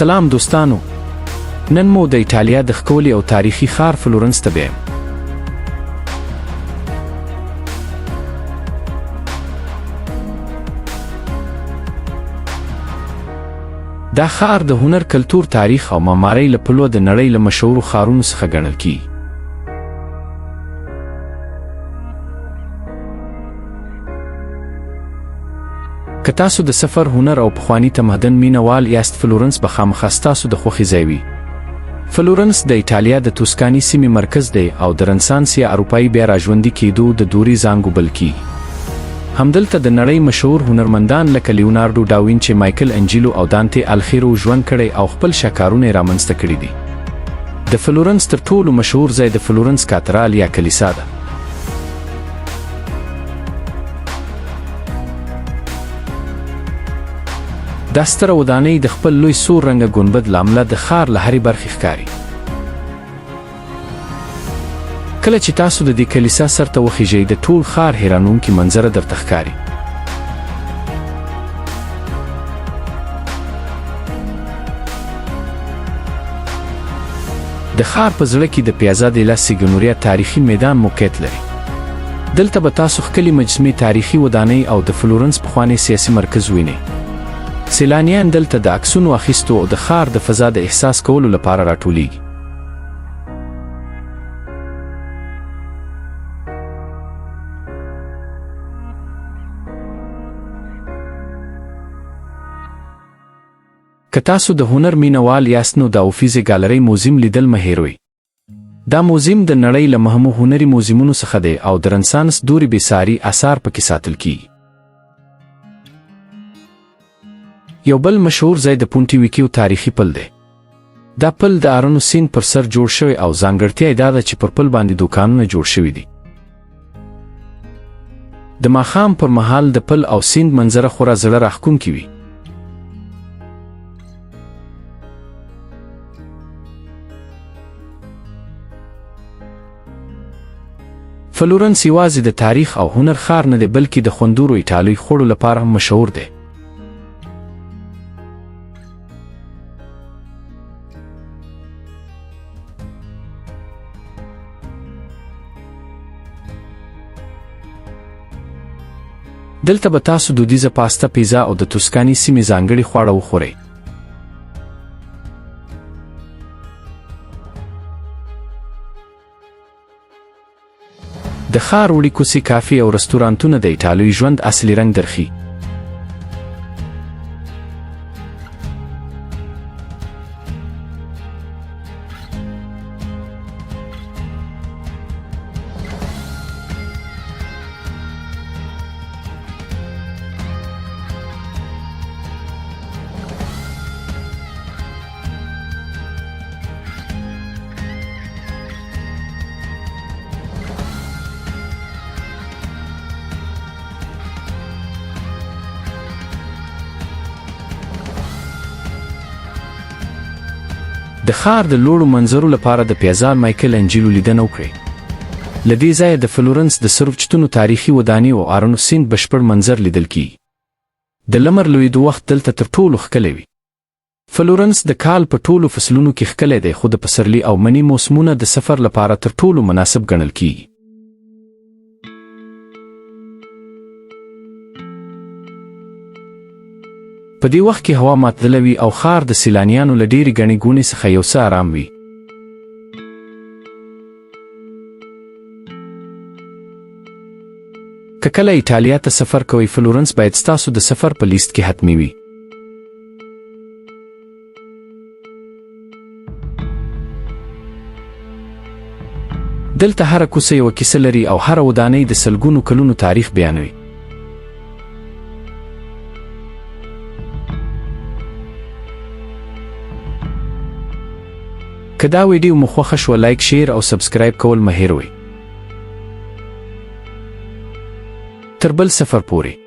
سلام دوستانو، نن مو د ایټالیا د ښکلي او تاریخي ښار فلورنس ته بیایم. دا ښار د هنر، کلتور، تاریخ او معمارۍ له پلوه د نړۍ له مشهورو ښارونو څخه ګڼل کیږي. که تاسو د سفر، هنر او پخواني تمدن مینهوال یاست، فلورنس به خامخا ستاسو د خوښې ځای وي. فلورنس د ایټالیا د توسکاني سیمې مرکز دی او د رنسانس یا اروپایي بیا راژوندي کېدو د دورې زانګو بلل کیږي. همدلته د نړۍ مشهور هنرمندان لکه لیوناردو ډاوینچي، مایکل انجیلو او دانته الخیرو ژوند کړی او خپل شاهکارونه یې رامنځته کړي دي. د فلورنس تر ټولو مشهور ځای د فلورنس کاترال یا کلیسا ده. دا ستره ودانۍ د خپل لوی سور رنګه ګنبد له امله د ښار له هرې برخې ښکاري. کله چې تاسو د دې کلیسا سر ته وخیژئ، د ټول ښار حیرانوونکې منظره درته ښکاري. د ښار په زړه کې د پیازا دیلا سیګنوریا تاریخي میدان موقعیت لري. دلته به تاسو ښکلې مجسمې، تاریخي ودانۍ او د فلورنس پخوانی سیاسي مرکز وینئ. سیلانیان دلته د عکسونو اخیستو او د ښار د فضا د احساس کولو لپاره راټولیږي. که تاسو د هنر مینهوال یاست نو د اوفیزې ګالرۍ موزیم لیدل مه هیروئ. دا موزیم د نړۍ له مهمو هنري موزیمونو څخه دی او د رنسانس دورې بېساري آثار پکې ساتل کیږي. یو بل مشهور ځای د پونټي ویکیو تاریخي پل دی. دا پل د آرنو سیند پر سر جوړ شوی او ځانګړتیا یې دا ده چې پر پل باندې دوکانونه جوړ شوي دي. د ماښام پر مهال د پل او سیند منظره خورا زړه راښکونکې وي. فلورنس یوازې د تاریخ او هنر ښار نه دی، بلکې د خوندورو ایټالوي خوړو لپاره هم مشهور دی. دلته به تاسو دودیزه پاستا، پیزا او د توسکاني سیمې ځانګړي خواړه وخورئ. د ښار وړې کوڅې، کافي او رستورانتونه د ایټالوي ژوند اصلي رنګ درښي. د ښار د لوړو منظرو لپاره د پیازا مایکل انجیلو لیدنه وکړئ. له دې ځایه د فلورنس د سرو چتونو، تاریخي ودانۍ او آرنو سیند بشپړ منظر لیدل کیږي. د لمر لوېدو وخت دلته تر ټولو ښکلی وي. فلورنس د کال په ټولو فصلونو کې ښکلی دی، خو د پسرلي او مني موسمونه د سفر لپاره تر ټولو مناسب ګڼل کیږي. په دې وخت کې هوا معتدله وي او ښار د سیلانیانو له ډېرې ګڼې ګوڼې څخه یو څه آرام وي. که کله ایټالیا ته سفر کوئ، فلورنس باید ستاسو د سفر په لیست کې حتمي وي. دلته هره کوڅه یوه کیسه لري او هره ودانۍ د سلګونو کلونو تاریخ بیانوي. که دا ویډیو مو خوښه شوه، لایک، شیر او سبسکرایب کول مه هیروئ. تر بل سفر پورې.